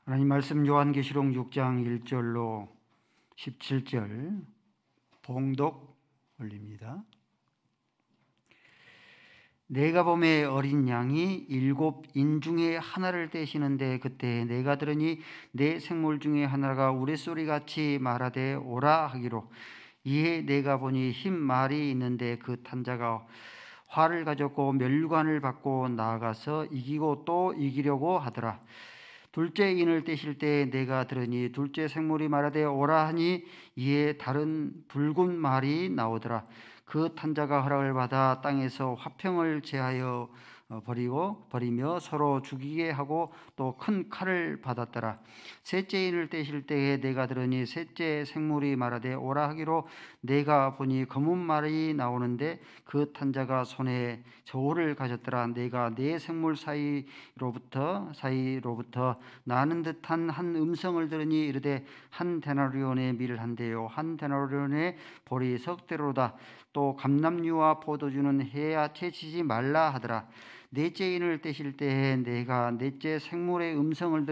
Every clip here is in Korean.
하나님 말씀 요한계시록 6장 1절로 17절 봉독 올립니다. 내가 보매 어린 양이 7 인중에 하나를 떼시는데 그때 내가 들으니 내 생물 중에 하나가 우레소리같이 말하되 오라 하기로. 이에 내가 보니 흰 말이 있는데 그 탄 자가 활을 가졌고 멸관을 받고 나아가서 이기고 또 이기려고 하더라. 둘째 인을 떼실 때 내가 들으니 둘째 생물이 말하되 오라 하니 이에 다른 붉은 말이 나오더라. 그 탄자가 허락을 받아 땅에서 화평을 제하여 버리며 서로 죽이게 하고 또 큰 칼을 받았더라. 셋째 인을 떼실 때에 내가 들으니 셋째 생물이 말하되 오라 하기로. 내가 보니 검은 말이 나오는데 그 탄자가 손에 저울을 가졌더라. 내가 네 생물 사이로부터 나는 듯한 한 음성을 들으니 이르되 한 데나리온의 밀 한 대요 한 데나리온의 보리 석 대로다. 또 감람류와 포도주는 해야 채치지 말라 하더라. 넷째 인을 떼실 때에 내가 넷째 생물의 음성을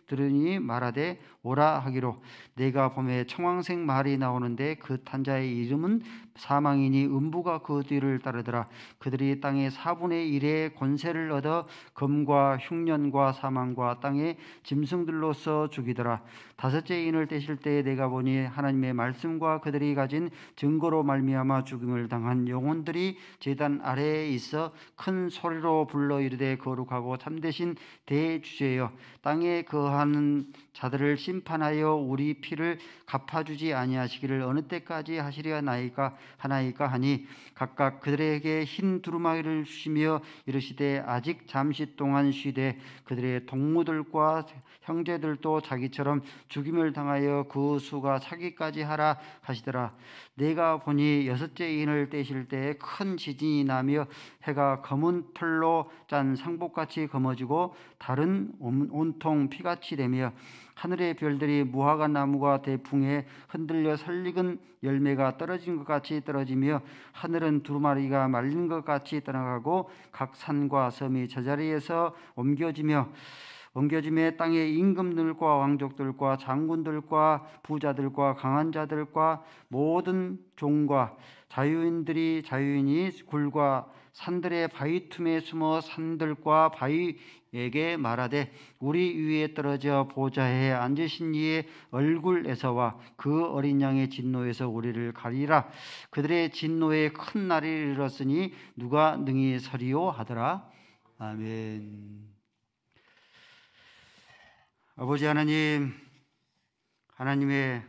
들으니 말하되 오라 하기로. 내가 보매 청황색 말이 나오는데 그 탄자의 이름은 사망이니 음부가 그 뒤를 따르더라. 그들이 땅의 4분의 1의 권세를 얻어 검과 흉년과 사망과 땅의 짐승들로서 죽이더라. 다섯째 인을 떼실 때에 내가 보니 하나님의 말씀과 그들이 가진 증거로 말미암아 죽임을 당한 영혼들이 제단 아래에 있어 큰 소리로 불러 이르되 거룩하고 참되신 대주제여, 땅에 거하는 자들을 심판하여 우리 피를 갚아주지 아니하시기를 어느 때까지 하시려나이까 하니 각각 그들에게 흰 두루마기를 주시며 이르시되 아직 잠시 동안 쉬되 그들의 동무들과 형제들도 자기처럼 죽임을 당하여 그 수가 차기까지 하라 하시더라. 내가 보니 여섯째 인을 떼실 때에 큰 지진이 나며 해가 검은 털로 짠 상복같이 검어지고 달은 온통 피같이 되며 하늘의 별들이 무화과 나무가 대풍에 흔들려 설익은 열매가 떨어진 것 같이 떨어지며 하늘은 두루마리가 말린 것 같이 떠나가고 각 산과 섬이 제자리에서 옮겨짐에 땅의 임금들과 왕족들과 장군들과 부자들과 강한 자들과 모든 종과 자유인이 굴과 산들의 바위 틈에 숨어 산들과 바위에게 말하되 우리 위에 떨어져 보좌에 앉으신 이의 얼굴에서와 그 어린 양의 진노에서 우리를 가리라. 그들의 진노에 큰 날이 이르렀으니 누가 능히 서리요 하더라. 아멘. 아버지 하나님, 하나님의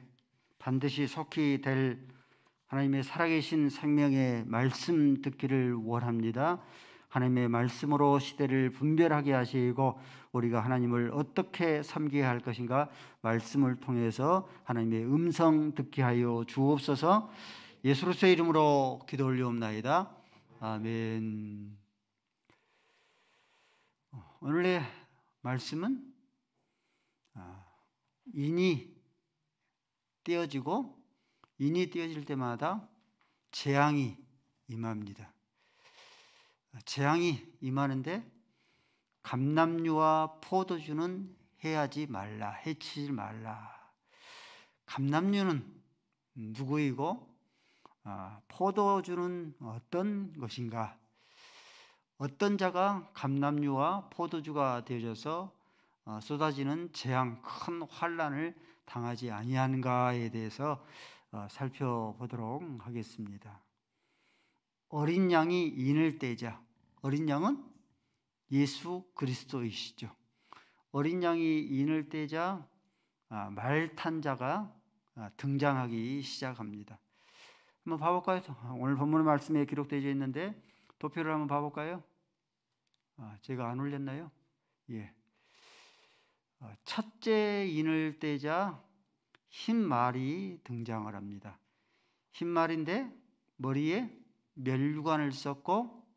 반드시 속히 될 하나님의 살아계신 생명의 말씀 듣기를 원합니다. 하나님의 말씀으로 시대를 분별하게 하시고 우리가 하나님을 어떻게 섬겨야 할 것인가 말씀을 통해서 하나님의 음성 듣게 하여 주옵소서. 예수로서의 이름으로 기도 올리옵나이다. 아멘. 오늘의 말씀은 인이 떼어질 때마다 재앙이 임합니다. 재앙이 임하는데 감람류와 포도주는 해치지 말라. 감람류는 누구이고 포도주는 어떤 것인가? 어떤 자가 감람류와 포도주가 되어져서 쏟아지는 재앙, 큰 환난을 당하지 아니하는가에 대해서 살펴보도록 하겠습니다. 어린 양이 인을 떼자. 어린 양은 예수 그리스도이시죠. 어린 양이 인을 떼자 말 탄 자가 등장하기 시작합니다. 한번 봐볼까요? 오늘 본문의 말씀에 기록되어 있는데 도표를 한번 봐볼까요? 제가 안 올렸나요? 예. 첫째 인을 떼자 흰 말이 등장을 합니다. 흰 말인데 머리에 멸관을 썼고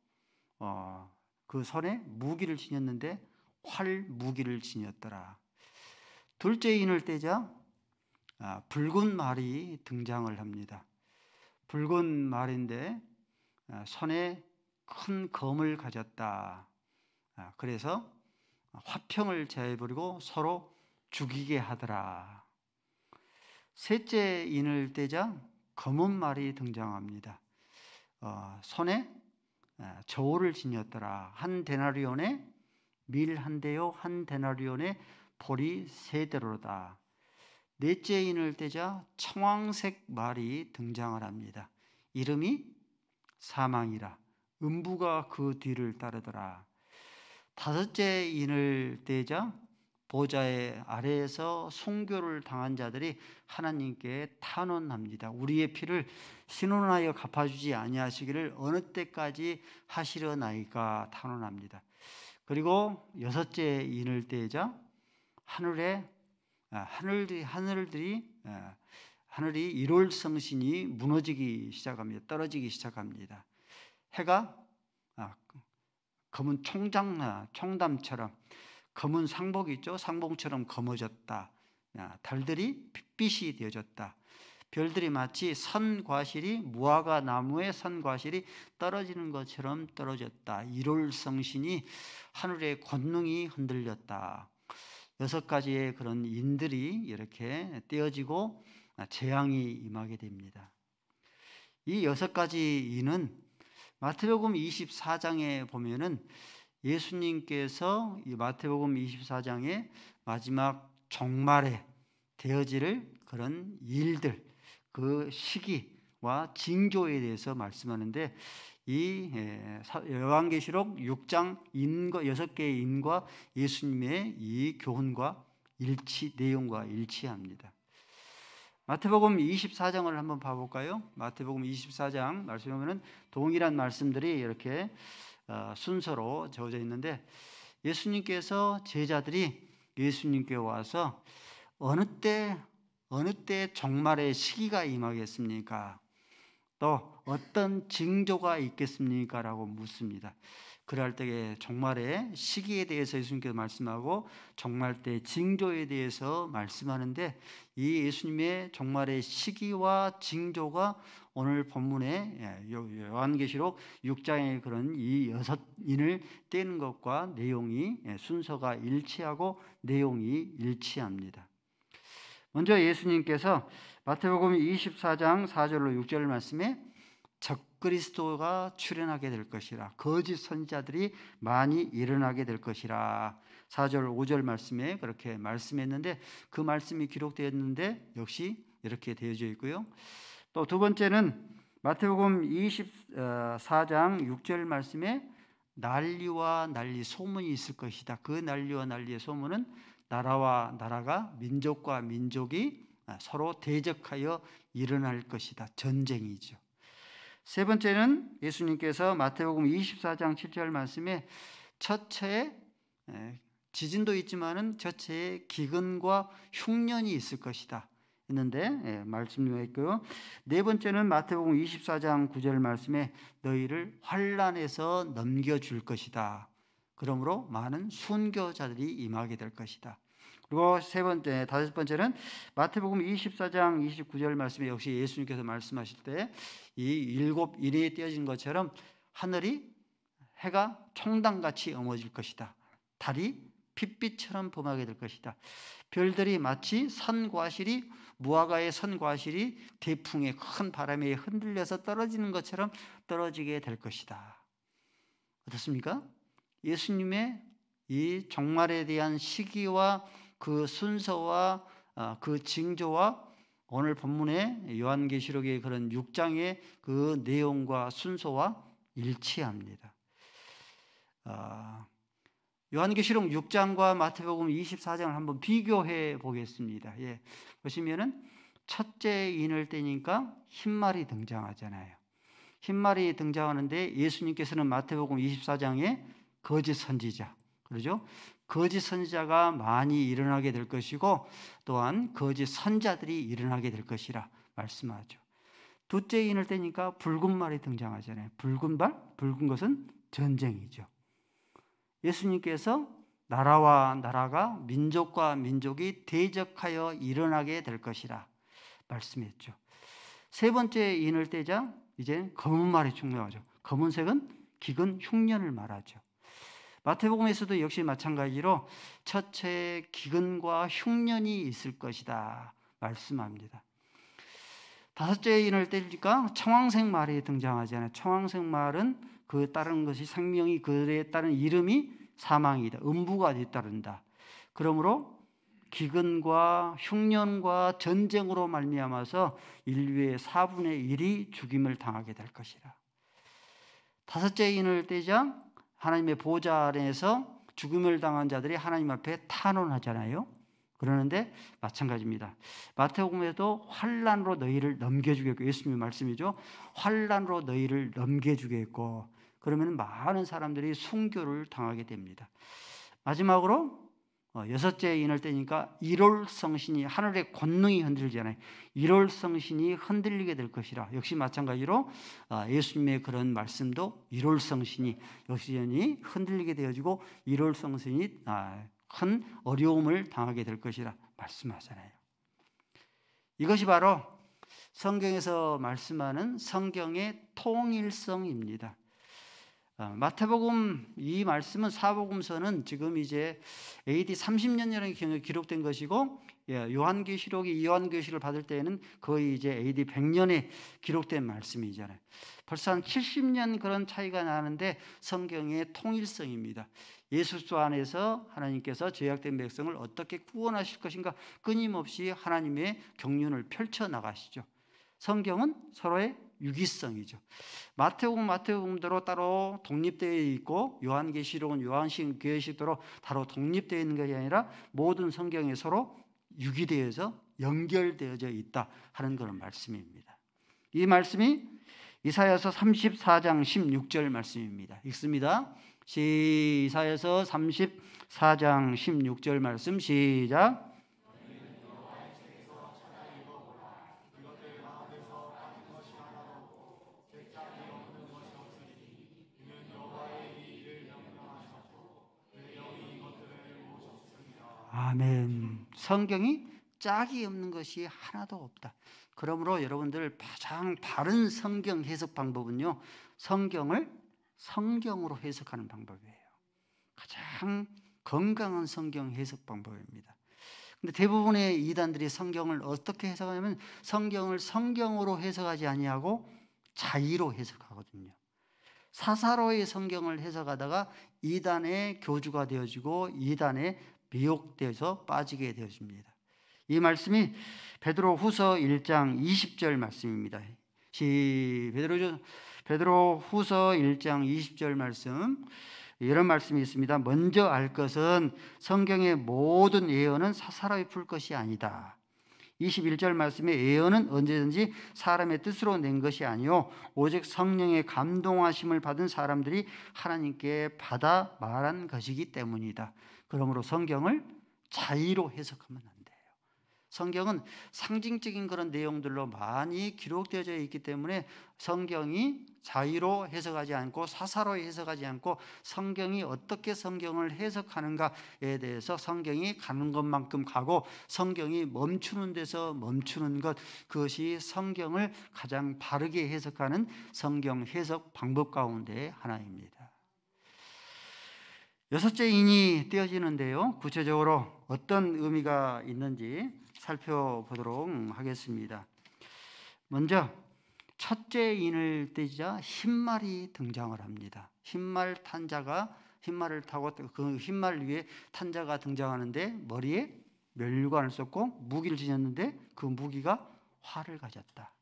그 손에 무기를 지녔는데 활 무기를 지녔더라. 둘째 인을 떼자 붉은 말이 등장을 합니다. 붉은 말인데 손에 큰 검을 가졌다. 그래서 화평을 제해버리고 서로 죽이게 하더라. 셋째 인을 떼자 검은 말이 등장합니다. 손에 저울을 지녔더라. 한 데나리온에 밀 한 대요, 한 데나리온에 보리 3대로다. 넷째 인을 떼자 청황색 말이 등장을 합니다. 이름이 사망이라. 음부가 그 뒤를 따르더라. 다섯째 인을 떼자 보좌의 아래에서 순교를 당한 자들이 하나님께 탄원합니다. 우리의 피를 신원하여 갚아주지 아니하시기를 어느 때까지 하시려나이까 탄원합니다. 그리고 여섯째 인을 떼자 하늘이 일월성신이 무너지기 시작합니다. 떨어지기 시작합니다. 해가 검은 총담처럼 검은 상복 있죠? 상봉처럼 검어졌다. 달들이 빛이 되어졌다. 별들이 마치 선과실이 무화과 나무의 선과실이 떨어지는 것처럼 떨어졌다. 일월성신이 하늘의 권능이 흔들렸다. 6가지의 그런 인들이 이렇게 떼어지고 재앙이 임하게 됩니다. 이 6가지 인은 마태복음 24장에 보면은 예수님께서 이 마태복음 24장의 마지막 종말에 되어질 그런 일들, 그 시기와 징조에 대해서 말씀하는데 이 요한계시록 6장 6개의 인과 예수님의 이 교훈과 내용과 일치합니다. 마태복음 24장을 한번 봐볼까요? 마태복음 24장 말씀에 보면 동일한 말씀들이 이렇게 순서로 적어져 있는데 예수님께서 제자들이 예수님께 와서 어느 때 종말의 시기가 임하겠습니까? 또 어떤 징조가 있겠습니까? 라고 묻습니다. 그럴 때에 종말의 시기에 대해서 예수님께서 말씀하고 종말 때 징조에 대해서 말씀하는데 이 예수님의 종말의 시기와 징조가 오늘 본문에 요한계시록 6장의 그런 이 6인을 떼는 것과 내용이 순서가 일치하고 내용이 일치합니다. 먼저 예수님께서 마태복음 24장 4절로 6절 말씀에 적그리스도가 출현하게 될 것이라, 거짓 선지자들이 많이 일어나게 될 것이라 4절 5절 말씀에 그렇게 말씀했는데 그 말씀이 기록되었는데 역시 이렇게 되어져 있고요. 또 두 번째는 마태복음 24장 6절 말씀에 난리와 난리 소문이 있을 것이다. 그 난리와 난리의 소문은 나라와 나라가 민족과 민족이 서로 대적하여 일어날 것이다. 전쟁이죠. 세 번째는 예수님께서 마태복음 24장 7절 말씀에 첫째에 지진도 있지만은 첫째에 기근과 흉년이 있을 것이다 있는데 말씀이 있고요. 네 번째는 마태복음 24장 9절 말씀에 너희를 환난에서 넘겨줄 것이다. 그러므로 많은 순교자들이 임하게 될 것이다. 그리고 다섯 번째는 마태복음 24장 29절 말씀에 역시 예수님께서 말씀하실 때 이 7인에 떼어진 것처럼 해가 총당같이 어머질 것이다. 달이 핏빛처럼 범하게 될 것이다. 별들이 마치 무화과의 선과실이 대풍에 큰 바람에 흔들려서 떨어지는 것처럼 떨어지게 될 것이다. 어떻습니까? 예수님의 이 종말에 대한 시기와 그 순서와 그 징조와 오늘 본문의 요한계시록의 그런 6장의 그 내용과 순서와 일치합니다. 요한계시록 6장과 마태복음 24장을 한번 비교해 보겠습니다. 보시면은 첫째 인을 떼니까 흰말이 등장하잖아요. 흰말이 등장하는데 예수님께서는 마태복음 24장에 거짓 선지자, 그러죠? 거짓 선지자가 많이 일어나게 될 것이고 또한 거짓 선자들이 일어나게 될 것이라 말씀하죠. 둘째 인을 떼니까 붉은 말이 등장하잖아요. 붉은 것은 전쟁이죠. 예수님께서 나라와 나라가 민족과 민족이 대적하여 일어나게 될 것이라 말씀했죠. 세 번째 인을 떼자 이제 검은 말이 중요하죠. 검은색은 기근 흉년을 말하죠. 마태복음에서도 역시 마찬가지로 첫째 기근과 흉년이 있을 것이다 말씀합니다. 다섯째 인을 때리니까 청황색 말이 등장하잖아요. 청황색 말은 그 따른 것이 생명이 그에 따른 이름이 사망이다. 음부가 뒤따른다. 그러므로 기근과 흉년과 전쟁으로 말미암아서 인류의 4분의 1이 죽임을 당하게 될 것이라. 다섯째 인을 떼자 하나님의 보좌 안에서 죽음을 당한 자들이 하나님 앞에 탄원하잖아요. 그러는데 마찬가지입니다. 마태복음에도 환난으로 너희를 넘겨주겠고, 예수님의 말씀이죠. 환난으로 너희를 넘겨주겠고, 그러면 많은 사람들이 순교를 당하게 됩니다. 마지막으로 여섯째 인을 떼니까 일월성신이, 하늘의 권능이 흔들리잖아요. 일월성신이 흔들리게 될 것이라. 역시 마찬가지로 예수님의 그런 말씀도 일월성신이 역시 흔들리게 되어지고 일월성신이 큰 어려움을 당하게 될 것이라 말씀하잖아요. 이것이 바로 성경에서 말씀하는 성경의 통일성입니다. 마태복음 이 말씀은 사복음서는 지금 이제 AD 30년 전에 기록된 것이고, 요한계시록이 요한계시를 받을 때에는 거의 이제 AD 100년에 기록된 말씀이잖아요. 벌써 한 70년 그런 차이가 나는데 성경의 통일성입니다. 예수 안에서 하나님께서 죄악된 백성을 어떻게 구원하실 것인가 끊임없이 하나님의 경륜을 펼쳐나가시죠. 성경은 서로의 유기성이죠. 마태복음대로 따로 독립되어 있고, 요한계시록은 요한계시록대로 따로 독립되어 있는 것이 아니라 모든 성경에 서로 유기되어서 연결되어져 있다 하는 그런 말씀입니다. 이 말씀이 이사야서 34장 16절 말씀입니다. 읽습니다. 이사야서 34장 16절 말씀 시작. 아멘. 성경이 짝이 없는 것이 하나도 없다. 그러므로 여러분들 가장 바른 성경 해석 방법은요, 성경을 성경으로 해석하는 방법이에요. 가장 건강한 성경 해석 방법입니다. 근데 대부분의 이단들이 성경을 어떻게 해석하냐면 성경을 성경으로 해석하지 아니하고 자의로 해석하거든요. 사사로이 성경을 해석하다가 이단의 교주가 되어지고 이단의 미혹돼서 빠지게 되어집니다. 이 말씀이 베드로후서 1장 20절 말씀입니다. 베드로후서 1장 20절 말씀, 이런 말씀이 있습니다. 먼저 알 것은 성경의 모든 예언은 사사로이 풀 것이 아니다. 21절 말씀에 예언은 언제든지 사람의 뜻으로 낸 것이 아니요 오직 성령의 감동하심을 받은 사람들이 하나님께 받아 말한 것이기 때문이다. 그러므로 성경을 자의로 해석하면 안 돼요. 성경은 상징적인 그런 내용들로 많이 기록되어져 있기 때문에 성경이 자의로 해석하지 않고 사사로 해석하지 않고 성경이 어떻게 성경을 해석하는가에 대해서 성경이 가는 것만큼 가고 성경이 멈추는 데서 멈추는 것, 그것이 성경을 가장 바르게 해석하는 성경 해석 방법 가운데 하나입니다. 여섯째 인이 떼어지는데요, 구체적으로 어떤 의미가 있는지 살펴보도록 하겠습니다. 먼저 첫째 인을 떼자 흰말이 등장을 합니다. 흰말 탄자가 흰말을 타고 그 흰말 위에 탄자가 등장하는데 머리에 멸관을 썼고 무기를 지녔는데 그 무기가 활을 가졌다.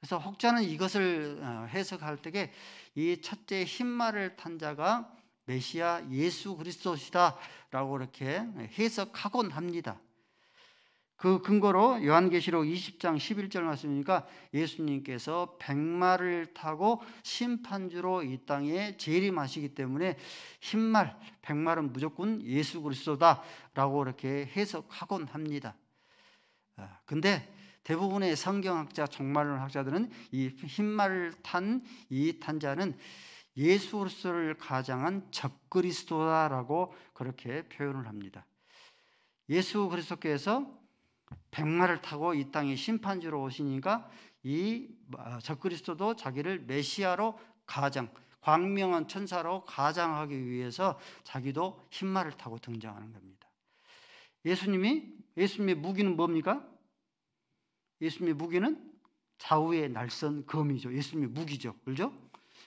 그래서 혹자는 이것을 해석할 때에 이 첫째 흰말을 탄 자가 메시아 예수 그리스도시다라고 이렇게 해석하곤 합니다. 그 근거로 요한계시록 20장 11절 말씀이니까 예수님께서 백마를 타고 심판주로 이 땅에 재림하시기 때문에 흰말, 백말은 무조건 예수 그리스도다라고 이렇게 해석하곤 합니다. 근데 대부분의 성경학자, 종말 학자들은 이 흰말을 탄 이 탄자는 예수 그리스도를 가장한 적그리스도다라고 그렇게 표현을 합니다. 예수 그리스도께서 백마를 타고 이 땅에 심판주로 오시니까 이 적그리스도도 자기를 메시아로 가장, 광명한 천사로 가장하기 위해서 자기도 흰말을 타고 등장하는 겁니다. 예수님의 무기는 뭡니까? 예수님의 무기는 좌우의 날선 검이죠. 예수님의 무기죠. 그렇죠?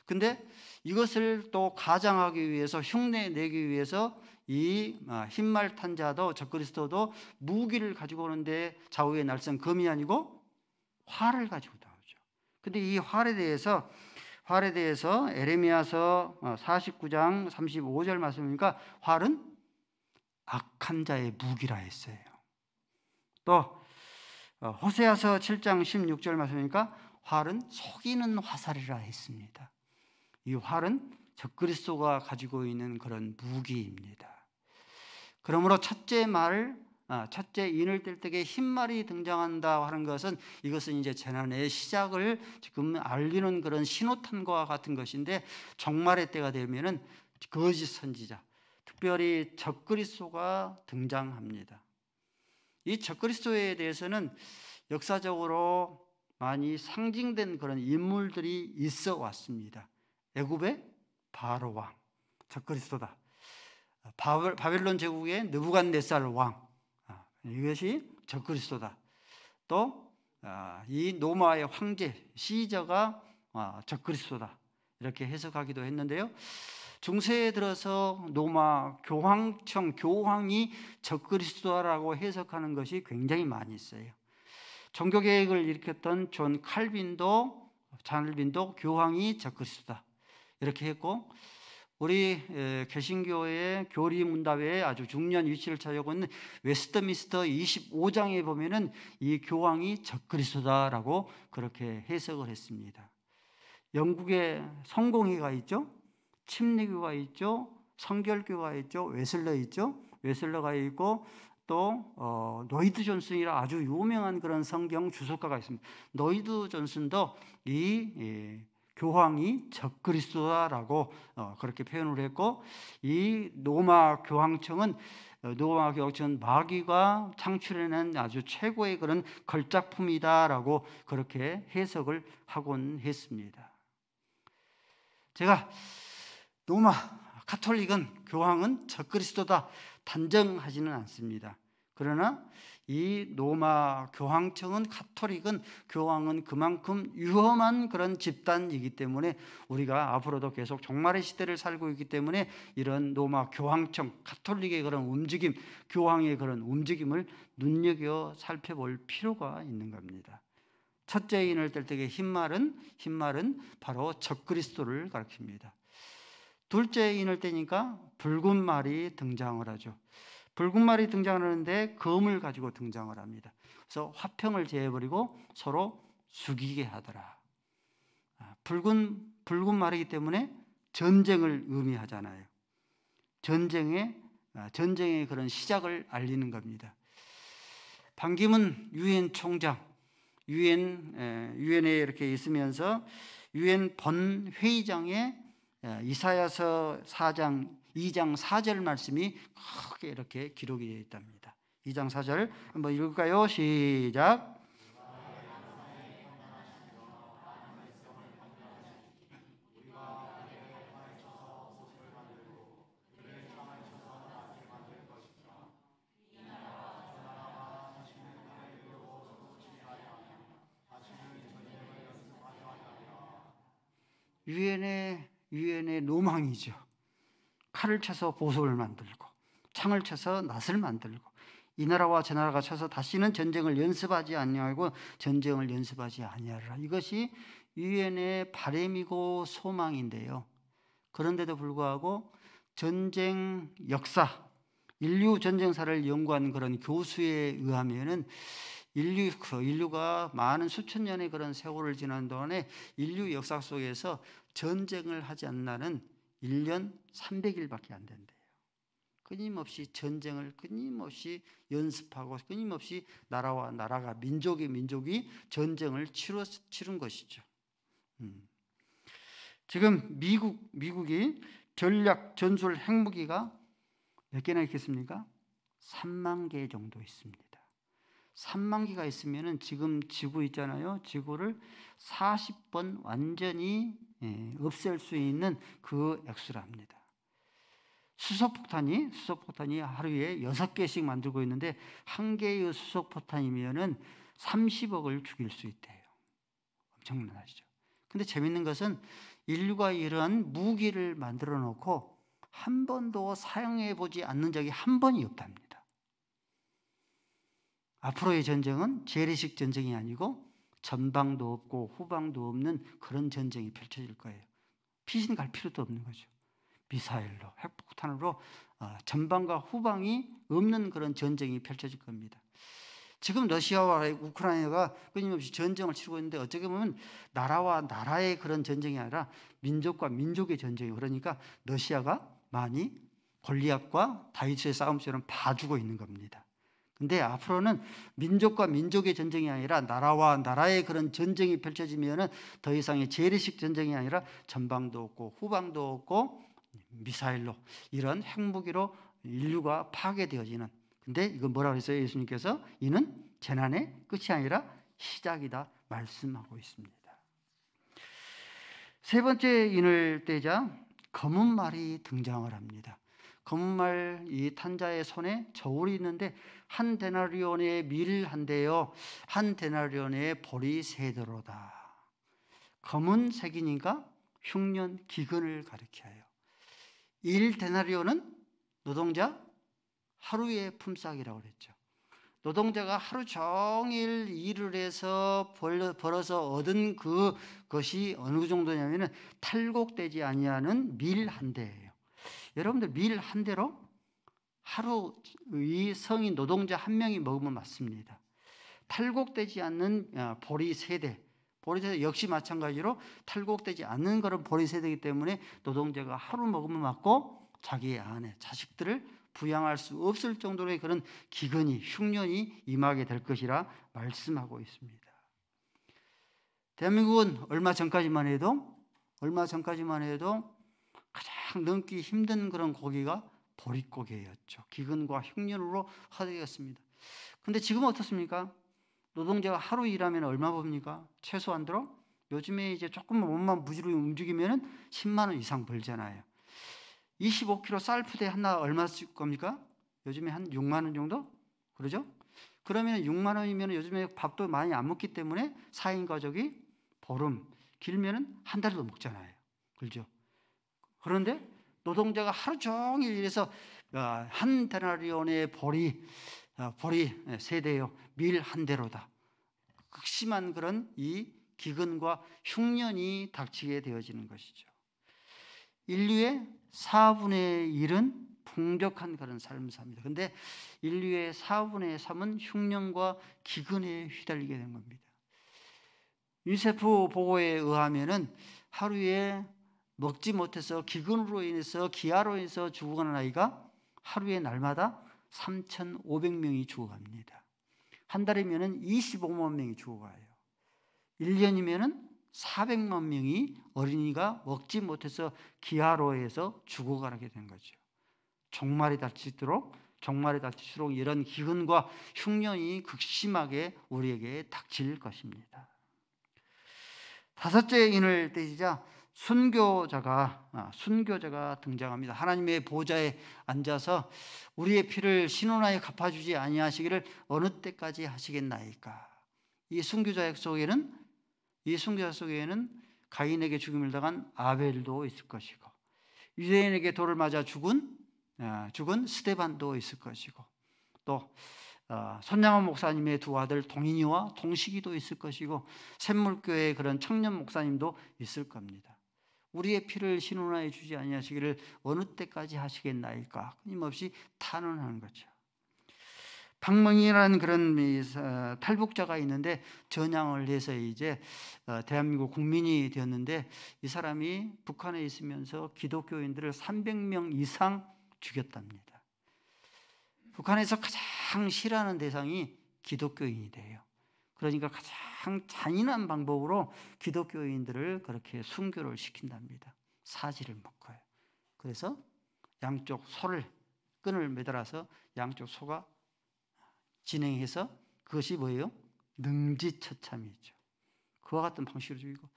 근데 이것을 또 가장하기 위해서, 흉내내기 위해서 이 흰말 탄 자도, 적그리스도도 무기를 가지고 오는데 좌우의 날선 검이 아니고 활을 가지고 나오죠. 근데 이 활에 대해서 에레미야서 49장 35절 말씀이니까 활은 악한 자의 무기라 했어요. 또 호세아서 7장 16절 말씀이니까 활은 속이는 화살이라 했습니다. 이 활은 적그리스도가 가지고 있는 그런 무기입니다. 그러므로 첫째 인을 뗄 때에 흰말이 등장한다 하는 것은, 이것은 이제 재난의 시작을 지금 알리는 그런 신호탄과 같은 것인데, 종말의 때가 되면은 거짓 선지자, 특별히 적그리스도가 등장합니다. 이 적그리스도에 대해서는 역사적으로 많이 상징된 그런 인물들이 있어 왔습니다. 애굽의 바로 왕, 적그리스도다. 바벨론 제국의 느부갓네살 왕, 이것이 적그리스도다. 또 이 노마의 황제 시저가 적그리스도다. 이렇게 해석하기도 했는데요. 중세에 들어서 노마 교황청 교황이 적그리스도라고 해석하는 것이 굉장히 많이 있어요. 종교개혁을 일으켰던 존 칼빈도 교황이 적그리스도다 이렇게 했고, 우리 개신교의 교리문답에 아주 중요한 위치를 차지하고 있는 웨스트민스터 25장에 보면은 이 교황이 적그리스도다라고 그렇게 해석을 했습니다. 영국에 성공회가 있죠, 침례교가 있죠, 성결교가 있죠, 웨슬러 있죠. 웨슬러가 있고 또 노이드 존슨이라 아주 유명한 그런 성경 주석가가 있습니다. 노이드 존슨도 이 교황이 적그리스도라고 그렇게 표현을 했고, 이 로마 교황청은 마귀가 창출해낸 아주 최고의 그런 걸작품이다라고 그렇게 해석을 하곤 했습니다. 제가 로마 가톨릭은 교황은 적그리스도다 단정하지는 않습니다. 그러나 이 로마 교황청은, 가톨릭은, 교황은 그만큼 위험한 그런 집단이기 때문에 우리가 앞으로도 계속 종말의 시대를 살고 있기 때문에 이런 로마 교황청, 가톨릭의 그런 움직임, 교황의 그런 움직임을 눈여겨 살펴볼 필요가 있는 겁니다. 첫째 인을 뗄 때의 흰말은 바로 적그리스도를 가리킵니다. 둘째 인을 떼니까 붉은 말이 등장을 하죠. 붉은 말이 등장하는데 검을 가지고 등장을 합니다. 그래서 화평을 제해버리고 서로 죽이게 하더라. 붉은 말이기 때문에 전쟁을 의미하잖아요. 전쟁의 그런 시작을 알리는 겁니다. 반기문 유엔 총장, 유엔에 이렇게 있으면서 유엔 본회의장에 이사야서 2장 4절 말씀이 크게 이렇게 기록이 되어 있답니다. 2장 4절 한번 읽을까요? 시작. 유엔의 로망이죠. 칼을 쳐서 보석을 만들고, 창을 쳐서 낫을 만들고, 이 나라와 저 나라가 쳐서 다시는 전쟁을 연습하지 아니하고 전쟁을 연습하지 아니하리라. 이것이 유엔의 바람이고 소망인데요. 그런데도 불구하고 전쟁 역사, 인류 전쟁사를 연구한 그런 교수에 의하면은 인류가 많은 수천 년의 그런 세월을 지난 동안에 인류 역사 속에서 전쟁을 하지 않는 날은 1년 300일밖에 안 된대요. 끊임없이 전쟁을 끊임없이 연습하고 끊임없이 나라와 나라가 민족이 전쟁을 치른 것이죠. 지금 미국이 전략 전술 핵무기가 몇 개나 있겠습니까? 3만 개 정도 있습니다. 3만 개가 있으면은 지금 지구 있잖아요. 지구를 40번 완전히 없앨 수 있는 그 액수랍니다. 수소폭탄이 하루에 6개씩 만들고 있는데 한 개의 수소폭탄이면은 30억을 죽일 수 있대요. 엄청난 아시죠? 근데 재밌는 것은 인류가 이러한 무기를 만들어 놓고 한 번도 사용해 보지 않는 적이 한 번이 없답니다. 앞으로의 전쟁은 재래식 전쟁이 아니고 전방도 없고 후방도 없는 그런 전쟁이 펼쳐질 거예요. 피신 갈 필요도 없는 거죠. 미사일로, 핵폭탄으로 전방과 후방이 없는 그런 전쟁이 펼쳐질 겁니다. 지금 러시아와 우크라이나가 끊임없이 전쟁을 치르고 있는데 어떻게 보면 나라와 나라의 그런 전쟁이 아니라 민족과 민족의 전쟁이에요. 그러니까 러시아가 많이 골리앗과 다윗의 싸움처럼 봐주고 있는 겁니다. 근데 앞으로는 민족과 민족의 전쟁이 아니라 나라와 나라의 그런 전쟁이 펼쳐지면은 더 이상의 재래식 전쟁이 아니라 전방도 없고 후방도 없고 미사일로 이런 핵무기로 인류가 파괴되어지는. 근데 이거 뭐라고 했어요? 예수님께서 이는 재난의 끝이 아니라 시작이다 말씀하고 있습니다. 세 번째 인을 떼자 검은 말이 등장을 합니다. 검은 말, 이 탄자의 손에 저울이 있는데 한 데나리온의 밀 한 대요, 한 데나리온의 보리 세 대로다. 검은색이니까 흉년, 기근을 가리켜요. 1데나리온은 노동자 하루의 품삯이라고 그랬죠. 노동자가 하루 종일 일을 해서 벌어서 얻은 그것이 어느 정도냐면은 탈곡되지 아니하는 밀 한 대예요. 여러분들 밀 한 대로 하루 이 성인 노동자 한 명이 먹으면 맞습니다. 탈곡되지 않는 보리 세대, 보리 세대 역시 마찬가지로 탈곡되지 않는 그런 보리 세대이기 때문에 노동자가 하루 먹으면 맞고 자기의 아내, 자식들을 부양할 수 없을 정도의 그런 기근이, 흉년이 임하게 될 것이라 말씀하고 있습니다. 대한민국은 얼마 전까지만 해도 가장 넘기 힘든 그런 고기가 보릿고개였죠. 기근과 흉년으로 허덕였습니다. 그런데 지금은 어떻습니까? 노동자가 하루 일하면 얼마 법니까? 최소한대로 요즘에 이제 조금만 몸만 부지런히 움직이면 10만 원 이상 벌잖아요. 25kg 쌀푸대 하나 얼마 쓸 겁니까? 요즘에 한 6만 원 정도? 그러죠? 그러면 6만 원이면 요즘에 밥도 많이 안 먹기 때문에 4인 가족이 보름, 길면은 한 달도 먹잖아요. 그렇죠? 그런데 노동자가 하루 종일 일해서 한 데나리온의 보리 세대요, 밀 한 대로다. 극심한 그런 이 기근과 흉년이 닥치게 되어지는 것이죠. 인류의 4분의 1은 풍족한 그런 삶을 삽니다. 그런데 인류의 4분의 3은 흉년과 기근에 휘달리게 된 겁니다. 유니세프 보고에 의하면은 하루에 먹지 못해서 기근으로 인해서 기아로 인해서 죽어가는 아이가 하루에 날마다 3,500명이 죽어갑니다. 한 달이면은 25만 명이 죽어가요. 1년이면은 400만 명이 어린이가 먹지 못해서 기아로 해서 죽어가게 된 거죠. 종말이 닥칠수록 이런 기근과 흉년이 극심하게 우리에게 닥칠 것입니다. 다섯째 인을 떼자 순교자가 등장합니다. 하나님의 보좌에 앉아서 우리의 피를 신원하여 갚아주지 아니하시기를 어느 때까지 하시겠나이까. 이 순교자 속에는 가인에게 죽임을 당한 아벨도 있을 것이고 유대인에게 돌을 맞아 죽은 스데반도 있을 것이고 또 손양원 목사님의 두 아들 동인이와 동식이도 있을 것이고 샘물교회의 그런 청년 목사님도 있을 겁니다. 우리의 피를 신원하여 주지 아니하시기를 어느 때까지 하시겠나이까. 끊임없이 탄원하는 거죠. 박멍이라는 그런 탈북자가 있는데 전향을 해서 이제 대한민국 국민이 되었는데 이 사람이 북한에 있으면서 기독교인들을 300명 이상 죽였답니다. 북한에서 가장 싫어하는 대상이 기독교인이 돼요. 그러니까 가장 잔인한 방법으로 기독교인들을 그렇게 순교를 시킨답니다. 사지를 묶어요. 그래서 양쪽 소를 끈을 매달아서 양쪽 소가 진행해서 그것이 뭐예요? 능지처참이죠. 그와 같은 방식으로 죽이고,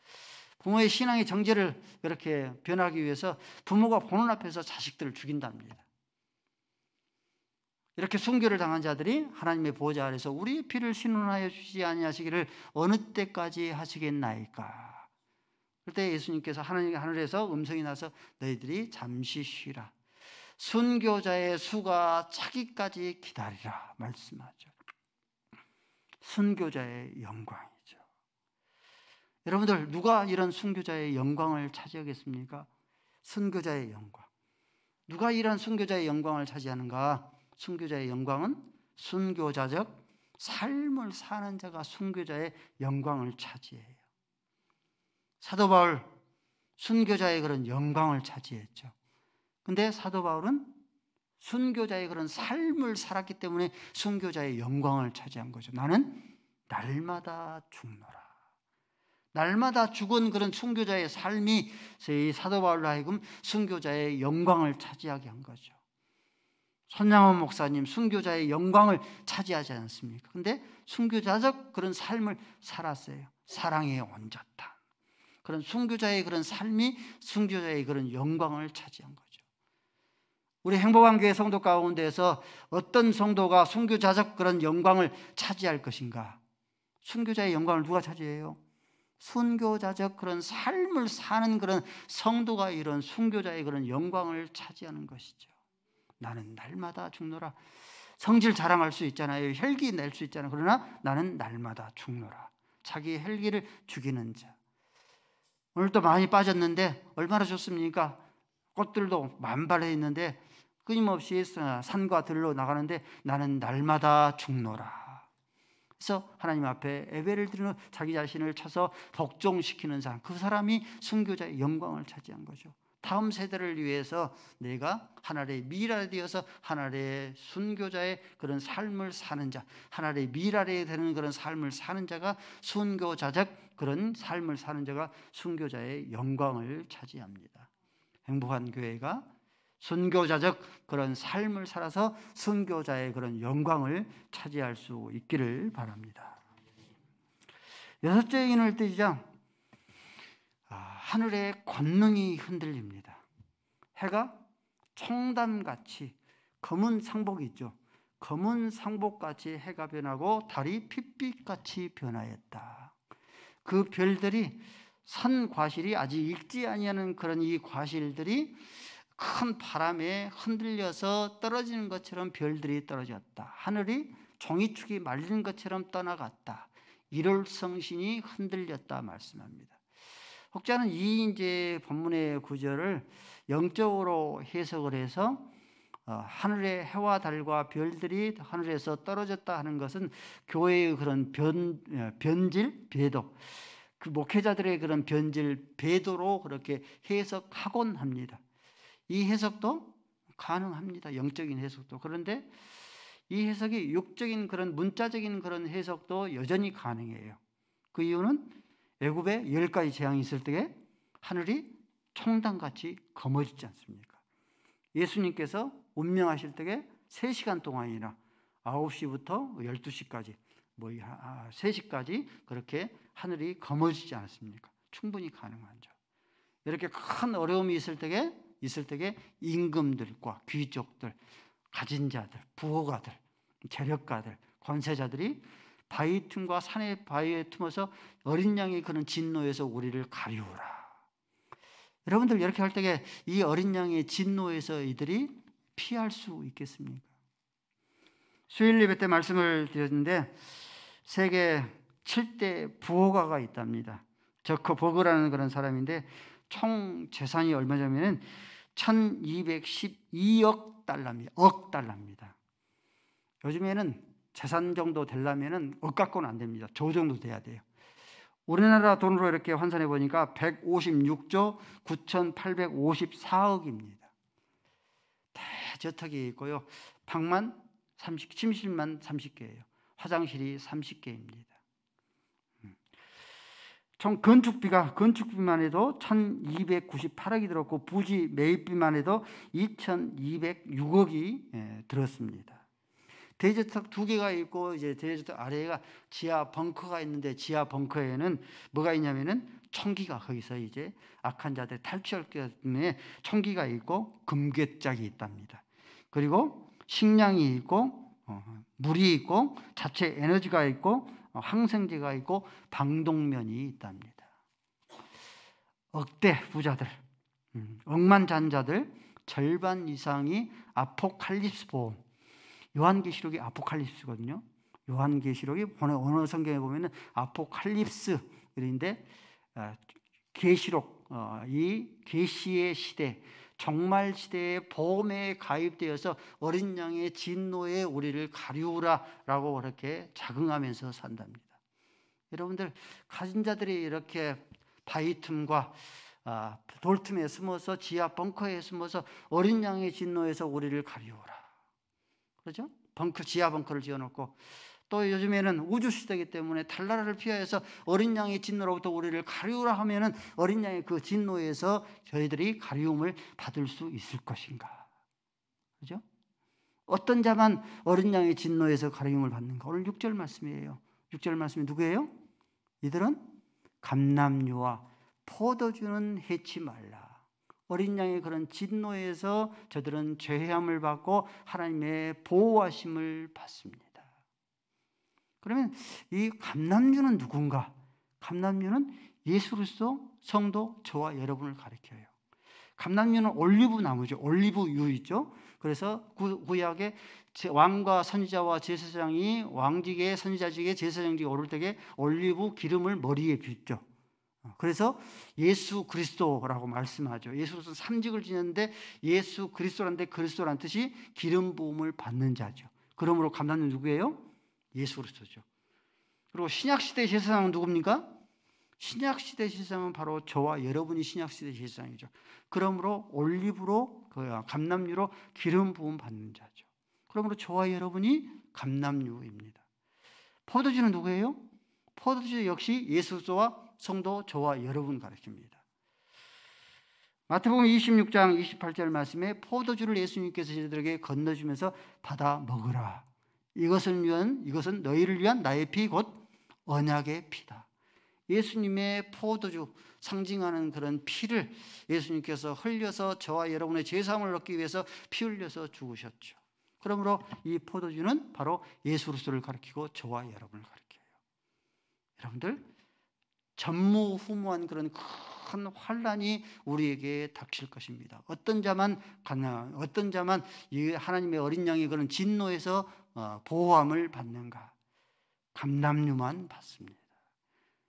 부모의 신앙의 정제를 이렇게 변하기 위해서 부모가 보는 앞에서 자식들을 죽인답니다. 이렇게 순교를 당한 자들이 하나님의 보좌 아래서 우리의 피를 신원하여 주시지 아니하시기를 어느 때까지 하시겠나이까. 그때 예수님께서 하늘에서 음성이 나서 너희들이 잠시 쉬라. 순교자의 수가 차기까지 기다리라 말씀하죠. 순교자의 영광이죠. 여러분들, 누가 이런 순교자의 영광을 차지하겠습니까? 순교자의 영광. 누가 이런 순교자의 영광을 차지하는가? 순교자의 영광은 순교자적 삶을 사는 자가 순교자의 영광을 차지해요. 사도 바울, 순교자의 그런 영광을 차지했죠. 근데 사도 바울은 순교자의 그런 삶을 살았기 때문에 순교자의 영광을 차지한 거죠. 나는 날마다 죽노라. 날마다 죽은 그런 순교자의 삶이 이 사도 바울로 하여금 순교자의 영광을 차지하게 한 거죠. 손양원 목사님, 순교자의 영광을 차지하지 않습니까? 근데 순교자적 그런 삶을 살았어요. 사랑에 온전한 그런 순교자의 그런 삶이 순교자의 그런 영광을 차지한 거죠. 우리 행복한 교회 성도 가운데서 어떤 성도가 순교자적 그런 영광을 차지할 것인가? 순교자의 영광을 누가 차지해요? 순교자적 그런 삶을 사는 그런 성도가 이런 순교자의 그런 영광을 차지하는 것이죠. 나는 날마다 죽노라. 성질 자랑할 수 있잖아요. 혈기 낼 수 있잖아요. 그러나 나는 날마다 죽노라. 자기 혈기를 죽이는 자. 오늘 또 많이 빠졌는데 얼마나 좋습니까? 꽃들도 만발해 있는데 끊임없이 산과 들로 나가는데 나는 날마다 죽노라. 그래서 하나님 앞에 예배를 드리는 자기 자신을 쳐서 복종시키는 사람, 그 사람이 순교자의 영광을 차지한 거죠. 다음 세대를 위해서 내가 하나님의 미랄이 되어서 하나님의 순교자의 그런 삶을 사는 자, 하나님의 미랄이 되는 그런 삶을 사는 자가 순교자적 그런 삶을 사는 자가 순교자의 영광을 차지합니다. 행복한 교회가 순교자적 그런 삶을 살아서 순교자의 그런 영광을 차지할 수 있기를 바랍니다. 여섯째 인을 떼자 하늘의 권능이 흔들립니다. 해가 청단같이 검은 상복이 있죠. 검은 상복같이 해가 변하고 달이 핏빛같이 변하였다. 그 별들이 선 과실이 아직 익지 아니하는 그런 이 과실들이 큰 바람에 흔들려서 떨어지는 것처럼 별들이 떨어졌다. 하늘이 종이축이 말리는 것처럼 떠나갔다. 일월성신이 흔들렸다 말씀합니다. 혹자는 이 이제 본문의 구절을 영적으로 해석을 해서 하늘의 해와 달과 별들이 하늘에서 떨어졌다 하는 것은 교회의 그런 변질, 배도, 그 목회자들의 그런 변질, 배도로 그렇게 해석하곤 합니다. 이 해석도 가능합니다. 영적인 해석도. 그런데 이 해석이 육적인 그런 문자적인 그런 해석도 여전히 가능해요. 그 이유는 애굽에 10가지 재앙이 있을 때에 하늘이 총단같이 검어지지 않습니까? 예수님께서 운명하실 때에 3시간 동안이나 9시부터 12시까지 3시까지 그렇게 하늘이 검어지지 않았습니까? 충분히 가능하죠. 이렇게 큰 어려움이 있을 때에 임금들과 귀족들, 가진 자들, 부호가들, 재력가들, 권세자들이 바위 틈과 산의 바위에 틈어서 어린 양의 그런 진노에서 우리를 가리우라. 여러분들 이렇게 할 때에 이 어린 양의 진노에서 이들이 피할 수 있겠습니까? 수요일 예배 때 말씀을 드렸는데 세계 7대 부호가가 있답니다. 저커 버그라는 그런 사람인데 총 재산이 얼마냐면은 1212억 달러입니다. 억 달러입니다. 요즘에는 재산 정도 되려면은 억 갖고는 안 됩니다. 조 정도 돼야 돼요. 우리나라 돈으로 이렇게 환산해 보니까 156조 9,854억입니다. 대저택이 있고요. 방만 침실만 30개예요. 화장실이 30개입니다. 총 건축비만 해도 1,298억이 들었고 부지 매입비만 해도 2,206억이 들었습니다. 대저택 2개가 있고 이제 대저택 아래가 지하 벙커가 있는데 지하 벙커에는 뭐가 있냐면은 총기가 거기서 이제 악한 자들 탈취할 것 때문에 총기가 있고 금괴짝이 있답니다. 그리고 식량이 있고 물이 있고 자체 에너지가 있고 항생제가 있고 방독면이 있답니다. 억대 부자들, 억만장자들 절반 이상이 아포칼립스 보험. 요한계시록이 아포칼립스거든요. 요한계시록이 어느 성경에 보면은 아포칼립스인데 계시록, 이 계시의 시대, 종말 시대의 보험에 가입되어서 어린 양의 진노에 우리를 가리우라라고 그렇게 자긍하면서 산답니다. 여러분들 가진 자들이 이렇게 바위 틈과 돌틈에 숨어서 지하 벙커에 숨어서 어린 양의 진노에서 우리를 가리우라. 그렇죠? 지하 벙커를 지어놓고 또 요즘에는 우주 시대이기 때문에 달나라를 피하여서 어린 양의 진노로부터 우리를 가리우라 하면은 어린 양의 그 진노에서 저희들이 가리움을 받을 수 있을 것인가? 그렇죠? 어떤 자만 어린 양의 진노에서 가리움을 받는가? 오늘 6절 말씀이에요. 6절 말씀이 누구예요? 이들은 감람류와 포도주는 해치 말라. 어린 양의 그런 진노에서 저들은 죄함을 받고 하나님의 보호하심을 받습니다. 그러면 이 감람류는 누군가? 감람류는 예수 그리스도 성도 저와 여러분을 가리켜요. 감람류는 올리브 나무죠. 올리브유 있죠. 그래서 구약의 왕과 선지자와 제사장이 왕직에 선지자직에 제사장직에 오를 때에 올리브 기름을 머리에 붓죠. 그래서 예수 그리스도라고 말씀하죠. 예수 그리스도 3직을 지녔는데 예수 그리스도란데 그리스도란 뜻이 기름 부음을 받는 자죠. 그러므로 감람류 누구예요? 예수 그리스도죠. 그리고 신약시대 제사장은 누굽니까? 신약시대 제사장은 바로 저와 여러분이 신약시대 제사장이죠. 그러므로 올리브로 감람류로 기름 부음 받는 자죠. 그러므로 저와 여러분이 감람류입니다. 포도주는 누구예요? 포도주 역시 예수 그리스도와 성도 저와 여러분 가르칩니다. 마태복음 26장 28절 말씀에 포도주를 예수님께서 저희들에게 건너주면서 받아 먹으라. 이것은 너희를 위한 나의 피 곧 언약의 피다. 예수님의 포도주 상징하는 그런 피를 예수님께서 흘려서 저와 여러분의 죄사함을 얻기 위해서 피 흘려서 죽으셨죠. 그러므로 이 포도주는 바로 예수 그리스도를 가리키고 저와 여러분을 가리켜요. 여러분들 전무후무한 그런 큰 환난이 우리에게 닥칠 것입니다. 어떤 자만 이 하나님의 어린 양의 그런 진노에서 보호함을 받는가? 감람류만 받습니다.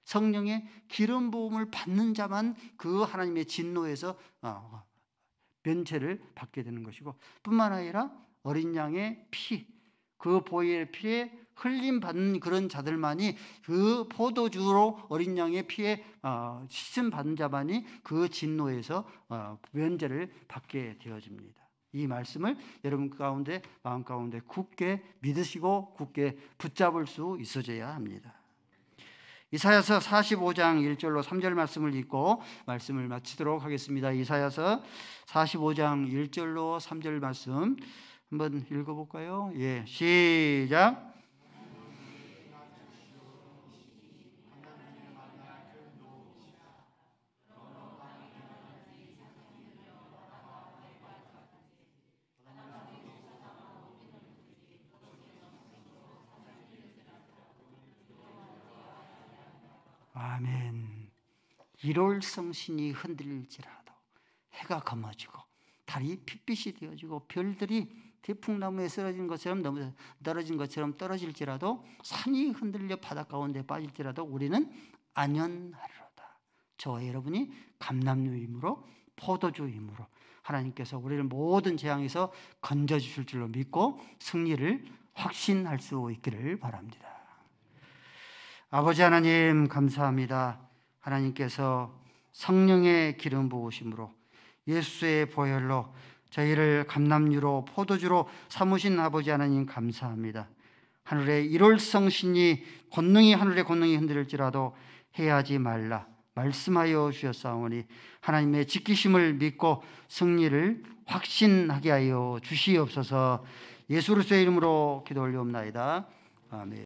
성령의 기름 부음을 받는 자만 그 하나님의 진노에서 면제를 받게 되는 것이고, 뿐만 아니라 어린 양의 피, 그 보혈의 피에 흘림 받는 그런 자들만이, 그 포도주로 어린 양의 피에 씻음 받는 자만이 그 진노에서 면제를 받게 되어집니다. 이 말씀을 여러분 가운데, 마음 가운데 굳게 믿으시고 굳게 붙잡을 수 있어져야 합니다. 이사야서 45장 1절로 3절 말씀을 읽고 말씀을 마치도록 하겠습니다. 이사야서 45장 1절로 3절 말씀 한번 읽어볼까요? 예, 시작. 아멘. 일월성신이 흔들릴지라도 해가 검어지고 달이 핏빛이 되어지고 별들이 대풍나무에 떨어진 것처럼 떨어질지라도 산이 흔들려 바닷 가운데 빠질지라도 우리는 안연하리로다. 저와 여러분이 감람류이므로 포도주이므로 하나님께서 우리를 모든 재앙에서 건져주실 줄로 믿고 승리를 확신할 수 있기를 바랍니다. 아버지 하나님 감사합니다. 하나님께서 성령의 기름 부으심으로 예수의 보혈로 저희를 감람류로 포도주로 삼으신 아버지 하나님 감사합니다. 하늘의 일월성신이 하늘의 권능이 흔들릴지라도 해하지 말라 말씀하여 주셨사오니 하나님의 지키심을 믿고 승리를 확신하게 하여 주시옵소서. 예수 그리스도의 이름으로 기도 올리옵나이다. 아멘.